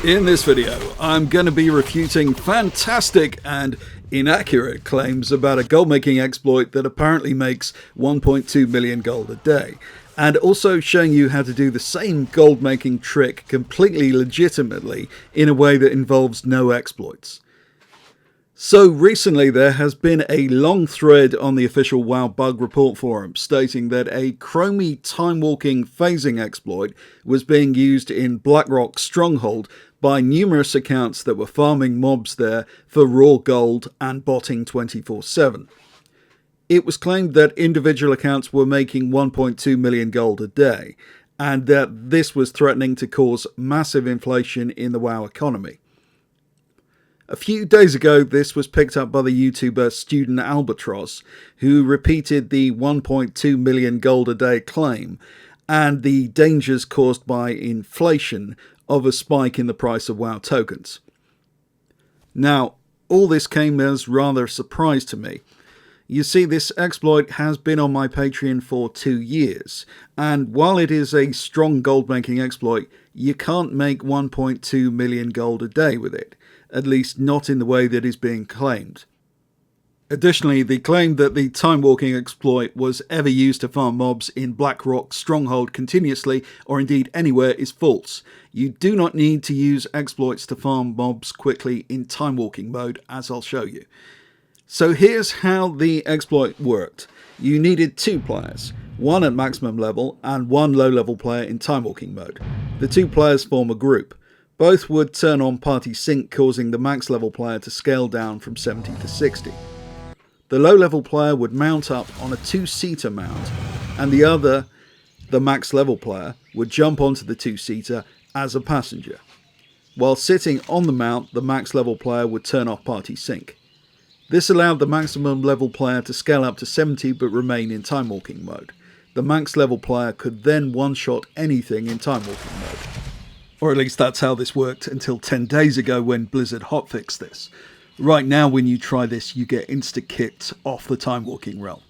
In this video, I'm going to be refuting fantastic and inaccurate claims about a gold-making exploit that apparently makes 1.2 million gold a day, and also showing you how to do the same gold-making trick completely legitimately in a way that involves no exploits. So recently there has been a long thread on the official WoW bug report forum stating that a chroie timewalking phasing exploit was being used in Blackrock Stronghold by numerous accounts that were farming mobs there for raw gold and botting 24/7. It was claimed that individual accounts were making 1.2 million gold a day, and that this was threatening to cause massive inflation in the WoW economy. A few days ago, this was picked up by the YouTuber Student Albatross, who repeated the 1.2 million gold a day claim and the dangers caused by inflation of a spike in the price of WoW tokens. Now, all this came as rather a surprise to me. You see, this exploit has been on my Patreon for 2 years, and while it is a strong gold-making exploit, you can't make 1.2 million gold a day with it, at least not in the way that is being claimed. Additionally, the claim that the time-walking exploit was ever used to farm mobs in Blackrock Stronghold continuously, or indeed anywhere, is false. You do not need to use exploits to farm mobs quickly in time-walking mode, as I'll show you. So here's how the exploit worked. You needed 2 players, one at maximum level and one low-level player in time-walking mode. The 2 players form a group. Both would turn on party sync, causing the max level player to scale down from 70 to 60. The low level player would mount up on a 2-seater mount, and the other, the max level player, would jump onto the 2-seater as a passenger. While sitting on the mount, the max level player would turn off party sync. This allowed the maximum level player to scale up to 70 but remain in time walking mode. The max level player could then one-shot anything in time walking mode. Or at least that's how this worked until 10 days ago when Blizzard hotfixed this. Right now when you try this you get insta-kicked off the time walking realm.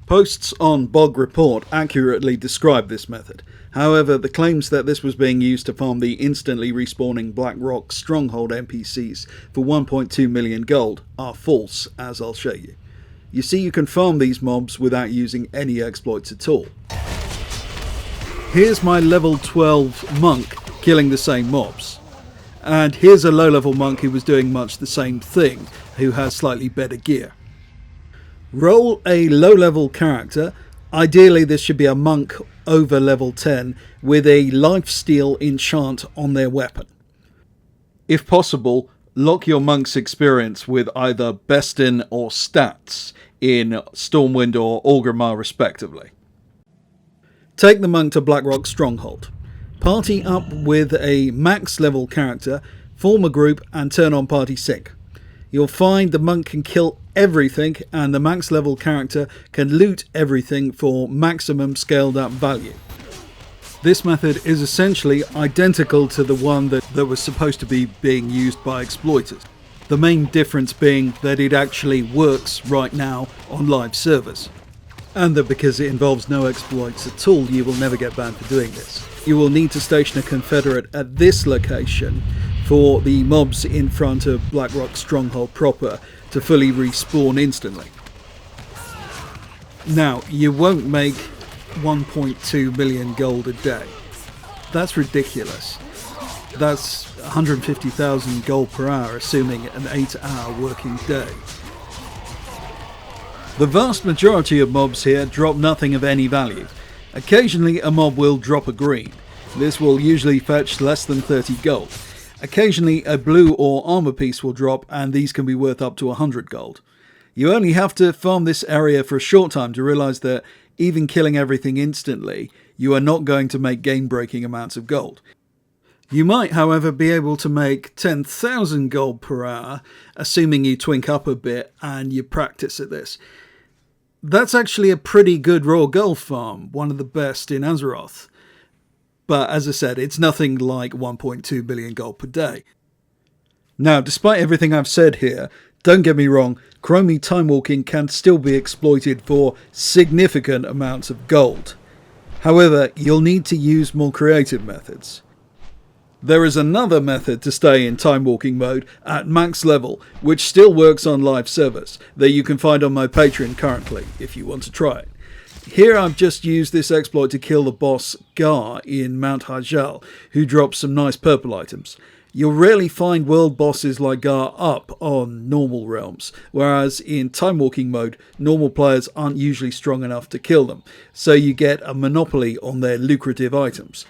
Posts on Bog Report accurately describe this method. However, the claims that this was being used to farm the instantly respawning Blackrock Stronghold NPCs for 1.2 million gold are false, as I'll show you. You see, you can farm these mobs without using any exploits at all. Here's my level 12 monk killing the same mobs. And here's a low level monk who was doing much the same thing, who has slightly better gear. Roll a low level character. Ideally this should be a monk over level 10 with a lifesteal enchant on their weapon. If possible, lock your monk's experience with either Bestin or Stats in Stormwind or Orgrimmar respectively. Take the monk to Blackrock Stronghold. Party up with a max level character, form a group and turn on party sync. You'll find the monk can kill everything and the max level character can loot everything for maximum scaled up value. This method is essentially identical to the one that was supposed to be being used by exploiters. The main difference being that it actually works right now on live servers. And that because it involves no exploits at all, you will never get banned for doing this. You will need to station a Confederate at this location for the mobs in front of Blackrock Stronghold proper to fully respawn instantly. Now, you won't make 1.2 million gold a day. That's ridiculous. That's 150,000 gold per hour, assuming an 8-hour working day. The vast majority of mobs here drop nothing of any value. Occasionally a mob will drop a green. This will usually fetch less than 30 gold. Occasionally a blue or armor piece will drop, and these can be worth up to 100 gold. You only have to farm this area for a short time to realise that even killing everything instantly, you are not going to make game-breaking amounts of gold. You might, however, be able to make 10,000 gold per hour, assuming you twink up a bit and you practice at this. That's actually a pretty good raw gold farm, one of the best in Azeroth. But as I said, it's nothing like 1.2 billion gold per day. Now, despite everything I've said here, don't get me wrong, chroie timewalking can still be exploited for significant amounts of gold. However, you'll need to use more creative methods. There is another method to stay in time walking mode at max level, which still works on live servers, that you can find on my Patreon currently, if you want to try it. Here I've just used this exploit to kill the boss Gar in Mount Hajal, who drops some nice purple items. You'll rarely find world bosses like Gar up on normal realms, whereas in time walking mode, normal players aren't usually strong enough to kill them, so you get a monopoly on their lucrative items.